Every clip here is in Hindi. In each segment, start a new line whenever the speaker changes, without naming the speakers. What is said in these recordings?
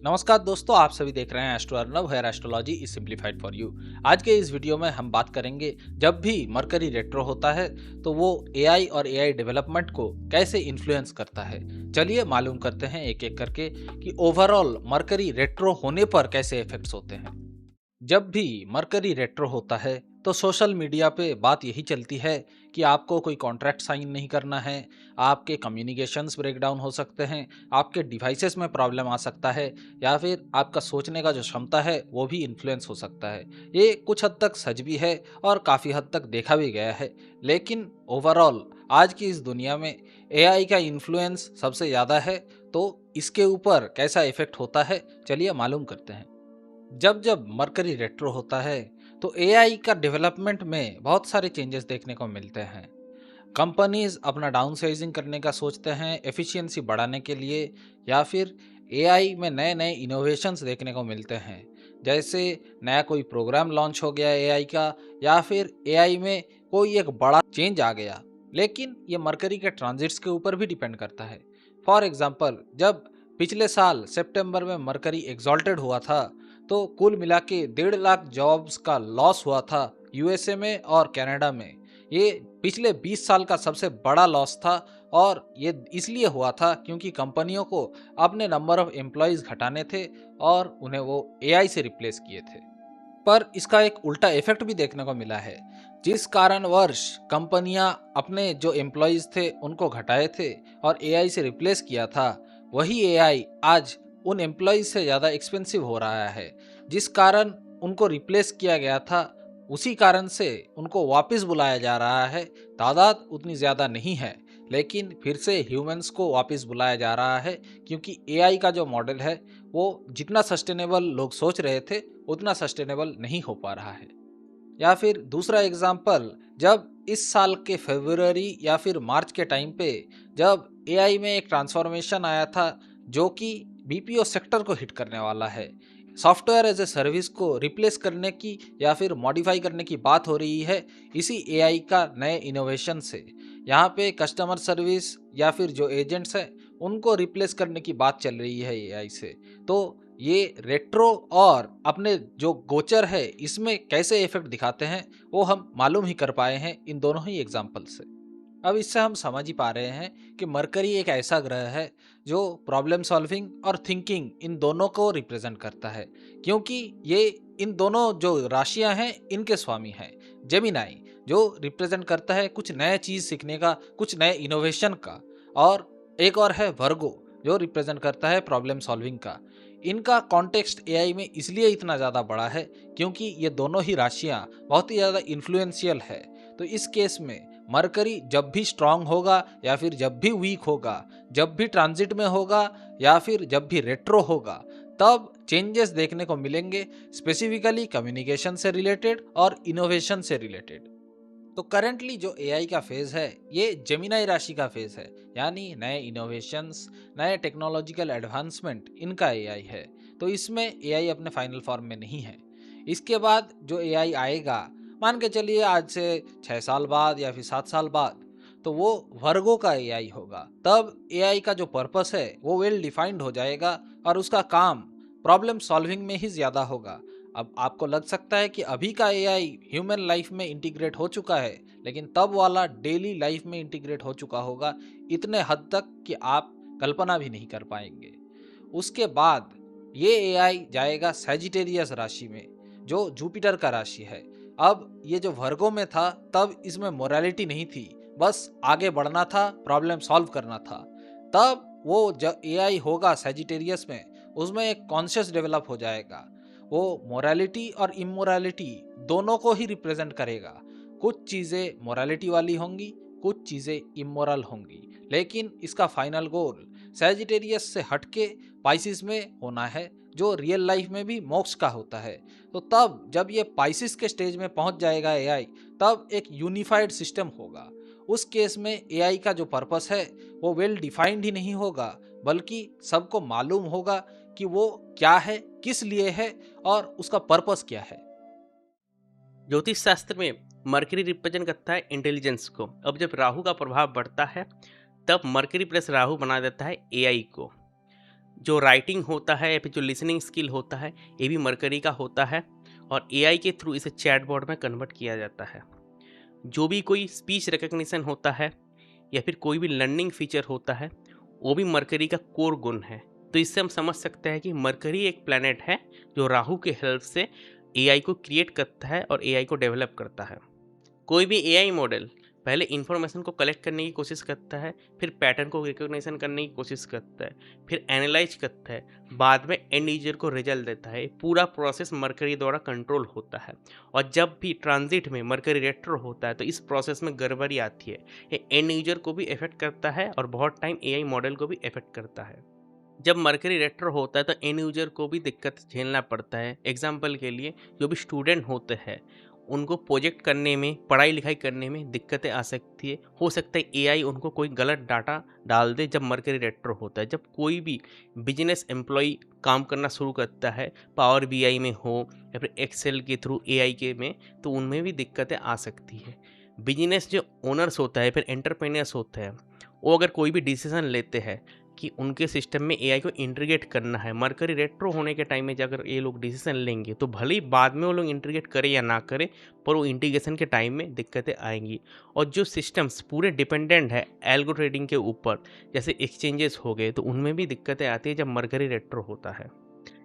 नमस्कार दोस्तों, आप सभी देख रहे हैं astro Arnav here astrology is simplified for you. आज के इस वीडियो में हम बात करेंगे जब भी मरकरी रेट्रो होता है तो वो एआई और एआई डेवलपमेंट को कैसे इन्फ्लुएंस करता है। चलिए मालूम करते हैं एक एक करके कि ओवरऑल मरकरी रेट्रो होने पर कैसे इफेक्ट्स होते हैं। जब भी मरकरी रेट्रो होता है तो सोशल मीडिया पे बात यही चलती है कि आपको कोई कॉन्ट्रैक्ट साइन नहीं करना है, आपके कम्युनिकेशंस ब्रेकडाउन हो सकते हैं, आपके डिवाइसेस में प्रॉब्लम आ सकता है, या फिर आपका सोचने का जो क्षमता है वो भी इन्फ्लुएंस हो सकता है। ये कुछ हद तक सच भी है और काफ़ी हद तक देखा भी गया है। लेकिन ओवरऑल आज की इस दुनिया में एआई का इन्फ्लुएंस सबसे ज़्यादा है, तो इसके ऊपर कैसा इफेक्ट होता है चलिए मालूम करते हैं। जब जब मरकरी रेट्रो होता है तो एआई का डेवलपमेंट में बहुत सारे चेंजेस देखने को मिलते हैं। कंपनीज अपना डाउन साइजिंग करने का सोचते हैं एफिशिएंसी बढ़ाने के लिए, या फिर एआई में नए नए इनोवेशंस देखने को मिलते हैं। जैसे नया कोई प्रोग्राम लॉन्च हो गया एआई का, या फिर एआई में कोई एक बड़ा चेंज आ गया। लेकिन ये मरकरी के ट्रांजिट्स के ऊपर भी डिपेंड करता है। फॉर एग्जांपल, जब पिछले साल सितंबर में मरकरी एग्जॉल्टेड हुआ था तो कुल मिला के 1.5 लाख जॉब्स का लॉस हुआ था यूएसए में और कनाडा में। ये पिछले 20 साल का सबसे बड़ा लॉस था, और ये इसलिए हुआ था क्योंकि कंपनियों को अपने नंबर ऑफ एम्प्लॉयज़ घटाने थे और उन्हें वो एआई से रिप्लेस किए थे। पर इसका एक उल्टा इफेक्ट भी देखने को मिला है। जिस कारणवश कंपनियां अपने जो एम्प्लॉयज़ थे उनको घटाए थे और एआई से रिप्लेस किया था, वही एआई आज उन एम्प्लॉयज़ से ज़्यादा एक्सपेंसिव हो रहा है। जिस कारण उनको रिप्लेस किया गया था, उसी कारण से उनको वापस बुलाया जा रहा है। तादाद उतनी ज़्यादा नहीं है, लेकिन फिर से ह्यूमंस को वापस बुलाया जा रहा है, क्योंकि एआई का जो मॉडल है वो जितना सस्टेनेबल लोग सोच रहे थे उतना सस्टेनेबल नहीं हो पा रहा है। या फिर दूसरा एग्जाम्पल, जब इस साल के फरवरी या फिर मार्च के टाइम पे जब एआई में एक ट्रांसफॉर्मेशन आया था जो कि बीपीओ सेक्टर को हिट करने वाला है। सॉफ्टवेयर एज ए सर्विस को रिप्लेस करने की या फिर मॉडिफाई करने की बात हो रही है इसी एआई का नए इनोवेशन से। यहाँ पे कस्टमर सर्विस या फिर जो एजेंट्स हैं उनको रिप्लेस करने की बात चल रही है एआई से। तो ये रेट्रो और अपने जो गोचर है इसमें कैसे इफेक्ट दिखाते हैं वो हम मालूम ही कर पाए हैं इन दोनों ही एग्जाम्पल से। अब इससे हम समझ ही पा रहे हैं कि मरकरी एक ऐसा ग्रह है जो प्रॉब्लम सॉल्विंग और थिंकिंग इन दोनों को रिप्रेजेंट करता है, क्योंकि ये इन दोनों जो राशियां हैं इनके स्वामी हैं। जेमिनाई जो रिप्रेजेंट करता है कुछ नया चीज़ सीखने का, कुछ नए इनोवेशन का, और एक और है वर्गो जो रिप्रेजेंट करता है प्रॉब्लम सॉल्विंग का। इनका कॉन्टेक्स्ट एआई में इसलिए इतना ज़्यादा बड़ा है क्योंकि ये दोनों ही राशियां बहुत ही ज़्यादा इन्फ्लुएंशियल है। तो इस केस में मरकरी जब भी स्ट्रांग होगा या फिर जब भी वीक होगा, जब भी ट्रांजिट में होगा या फिर जब भी रेट्रो होगा, तब चेंजेस देखने को मिलेंगे, स्पेसिफिकली कम्युनिकेशन से रिलेटेड और इनोवेशन से रिलेटेड। तो करंटली जो एआई का फेज है ये जेमिनाई राशि का फेज है, यानी नए इनोवेशंस, नए टेक्नोलॉजिकल एडवांसमेंट इनका एआई है। तो इसमें एआई अपने फाइनल फॉर्म में नहीं है। इसके बाद जो एआई आएगा, मान के चलिए आज से 6 साल बाद या फिर 7 साल बाद, तो वो वर्गो का एआई होगा। तब एआई का जो पर्पस है वो वेल डिफाइंड हो जाएगा और उसका काम प्रॉब्लम सॉल्विंग में ही ज़्यादा होगा। अब आपको लग सकता है कि अभी का एआई ह्यूमन लाइफ में इंटीग्रेट हो चुका है, लेकिन तब वाला डेली लाइफ में इंटीग्रेट हो चुका होगा इतने हद तक कि आप कल्पना भी नहीं कर पाएंगे। उसके बाद ये एआई जाएगा सैजिटेरियस राशि में, जो जुपिटर का राशि है। अब ये जो वर्गो में था तब इसमें मोरालिटी नहीं थी, बस आगे बढ़ना था, प्रॉब्लम सॉल्व करना था। तब वो जो एआई होगा सैजिटेरियस में, उसमें एक कॉन्शियस डेवलप हो जाएगा। वो मोरालिटी और इमोरालिटी दोनों को ही रिप्रेजेंट करेगा। कुछ चीज़ें मोरालिटी वाली होंगी, कुछ चीज़ें इमोरल होंगी, लेकिन इसका फाइनल गोल सैजिटेरियस से हटके पाइसिस में होना है, जो रियल लाइफ में भी मोक्ष का होता है। तो तब जब ये पाइसिस के स्टेज में पहुंच जाएगा एआई, तब एक यूनिफाइड सिस्टम होगा। उस केस में एआई का जो पर्पस है वो वेल डिफाइंड ही नहीं होगा, बल्कि सबको मालूम होगा कि वो क्या है, किस लिए है और उसका पर्पस क्या है।
ज्योतिष शास्त्र में मरकरी रिप्रेजेंट करता है इंटेलिजेंस को। अब जब राहु का प्रभाव बढ़ता है तब मरकरी प्लस राहु बना देता है एआई को। जो राइटिंग होता है या फिर जो लिसनिंग स्किल होता है ये भी मरकरी का होता है और एआई के थ्रू इसे चैटबॉट में कन्वर्ट किया जाता है। जो भी कोई स्पीच रिकग्निशन होता है या फिर कोई भी लर्निंग फीचर होता है वो भी मरकरी का कोर गुण है। तो इससे हम समझ सकते हैं कि मरकरी एक प्लैनेट है जो राहु के हेल्प से एआई को क्रिएट करता है और एआई को डेवलप करता है। कोई भी एआई मॉडल पहले इंफॉर्मेशन को कलेक्ट करने की कोशिश करता है, फिर पैटर्न को रिकॉग्निशन करने की कोशिश करता है, फिर एनालाइज करता है, बाद में एंड यूजर को रिजल्ट देता है। पूरा प्रोसेस मरकरी द्वारा कंट्रोल होता है और जब भी ट्रांजिट में मरकरी रेट्रो होता है तो इस प्रोसेस में गड़बड़ी आती है। ये एंड यूजर को भी इफेक्ट करता है और बहुत टाइम एआई मॉडल को भी इफेक्ट करता है। जब मरकरी रेट्रो होता है तो एंड यूजर को भी दिक्कत झेलना पड़ता है। एग्जाम्पल के लिए जो भी स्टूडेंट होते हैं उनको प्रोजेक्ट करने में, पढ़ाई लिखाई करने में दिक्कतें आ सकती है। हो सकता है एआई उनको कोई गलत डाटा डाल दे जब मरकरी रेट्रो होता है। जब कोई भी बिजनेस एम्प्लॉय काम करना शुरू करता है, पावर बीआई में हो या फिर एक्सेल के थ्रू एआई के में, तो उनमें भी दिक्कतें आ सकती है। बिजनेस जो ओनर्स होता है फिर एंटरप्रेन्योर्स होते हैं, वो अगर कोई भी डिसीजन लेते हैं कि उनके सिस्टम में एआई को इंटीग्रेट करना है, मरकरी रेट्रो होने के टाइम में अगर ये लोग डिसीजन लेंगे तो भले ही बाद में वो लोग इंटीग्रेट करें या ना करें, पर वो इंटीग्रेशन के टाइम में दिक्कतें आएंगी। और जो सिस्टम्स पूरे डिपेंडेंट है एल्गो ट्रेडिंग के ऊपर, जैसे एक्सचेंजेस हो गए, तो उनमें भी दिक्कतें आती है जब मरकरी रेट्रो होता है।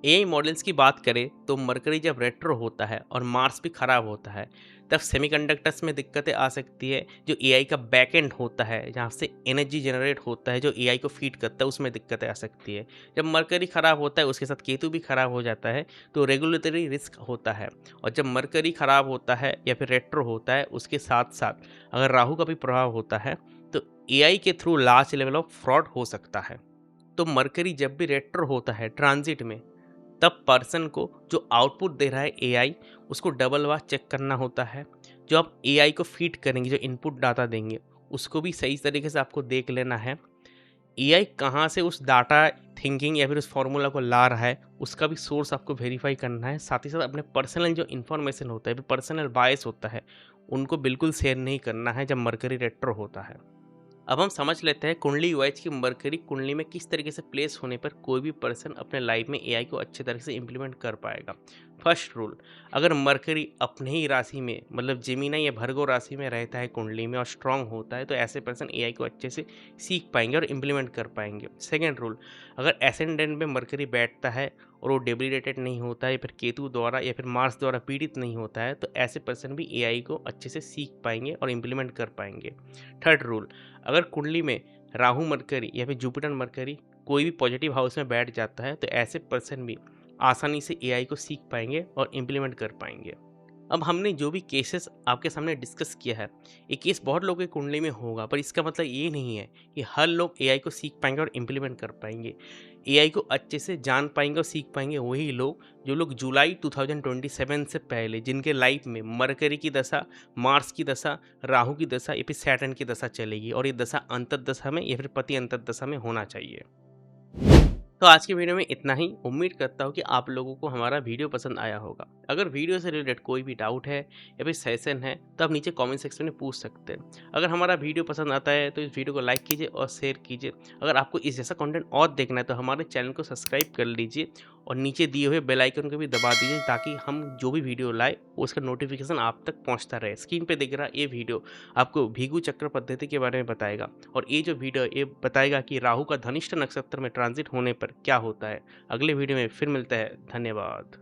एआई मॉडल्स की बात करें तो मरकरी जब रेट्रो होता है और मार्स भी खराब होता है तब सेमीकंडक्टर्स में दिक्कतें आ सकती है। जो एआई का बैकएंड होता है जहाँ से एनर्जी जनरेट होता है, जो एआई को फीड करता है, उसमें दिक्कतें आ सकती है। जब मरकरी खराब होता है उसके साथ केतु भी खराब हो जाता है तो रेगुलेटरी रिस्क होता है। और जब मरकरी खराब होता है या फिर रेट्रो होता है उसके साथ साथ अगर राहु का भी प्रभाव होता है तो एआई के through large level of fraud हो सकता है। तो मरकरी जब भी रेट्रो होता है ट्रांजिट में, तब पर्सन को जो आउटपुट दे रहा है एआई उसको डबल बार चेक करना होता है। जो आप एआई को फीड करेंगे, जो इनपुट डाटा देंगे, उसको भी सही तरीके से आपको देख लेना है। एआई कहाँ से उस डाटा थिंकिंग या फिर उस फॉर्मूला को ला रहा है उसका भी सोर्स आपको वेरीफाई करना है। साथ ही साथ अपने पर्सनल जो इन्फॉर्मेशन होता है, फिर पर्सनल बायस होता है, उनको बिल्कुल शेयर नहीं करना है जब मरकरी रेट्रो होता है। अब हम समझ लेते हैं कुंडली यूएच की मरकरी कुंडली में किस तरीके से प्लेस होने पर कोई भी पर्सन अपने लाइफ में एआई को अच्छे तरीके से इंप्लीमेंट कर पाएगा। फर्स्ट रूल, अगर मरकरी अपने ही राशि में मतलब जेमिनी या भर्गो राशि में रहता है कुंडली में और स्ट्रांग होता है तो ऐसे पर्सन एआई को अच्छे से सीख पाएंगे और इम्प्लीमेंट कर पाएंगे। सेकेंड रूल, अगर एसेंडेंट में मरकरी बैठता है और वो डेबिलिटेटेड नहीं होता है, फिर केतु द्वारा या फिर मार्स द्वारा पीड़ित नहीं होता है, तो ऐसे पर्सन भी एआई को अच्छे से सीख पाएंगे और इम्प्लीमेंट कर पाएंगे। थर्ड रूल, अगर कुंडली में राहु मरकरी या फिर जुपिटर मरकरी कोई भी पॉजिटिव हाउस में बैठ जाता है तो ऐसे पर्सन भी आसानी से एआई को सीख पाएंगे और इम्प्लीमेंट कर पाएंगे। अब हमने जो भी केसेस आपके सामने डिस्कस किया है, ये केस बहुत लोगों की कुंडली में होगा, पर इसका मतलब ये नहीं है कि हर लोग एआई को सीख पाएंगे और इम्प्लीमेंट कर पाएंगे। एआई को अच्छे से जान पाएंगे और सीख पाएंगे वही लोग जो लोग जुलाई 2027 से पहले, जिनके लाइफ में मरकरी की दशा, मार्स की दशा, राहु की दशा या फिर सैटर्न की दशा चलेगी और ये दशा अंतर्दशा में या फिर पति अंतर्दशा में होना चाहिए। तो आज की वीडियो में इतना ही। उम्मीद करता हूँ कि आप लोगों को हमारा वीडियो पसंद आया होगा। अगर वीडियो से रिलेटेड कोई भी डाउट है या फिर सजेशन है तो आप नीचे कमेंट सेक्शन में पूछ सकते हैं। अगर हमारा वीडियो पसंद आता है तो इस वीडियो को लाइक कीजिए और शेयर कीजिए। अगर आपको इस जैसा कंटेंट और देखना है तो हमारे चैनल को सब्सक्राइब कर लीजिए और नीचे दिए हुए बेल आइकन को भी दबा दीजिए ताकि हम जो भी वीडियो लाए उसका नोटिफिकेशन आप तक पहुंचता रहे। स्क्रीन पे दिख रहा ये वीडियो आपको भृगु चक्र पद्धति के बारे में बताएगा और ये जो वीडियो ये बताएगा कि राहु का धनिष्ठ नक्षत्र में ट्रांजिट होने पर क्या होता है। अगले वीडियो में फिर मिलता है। धन्यवाद।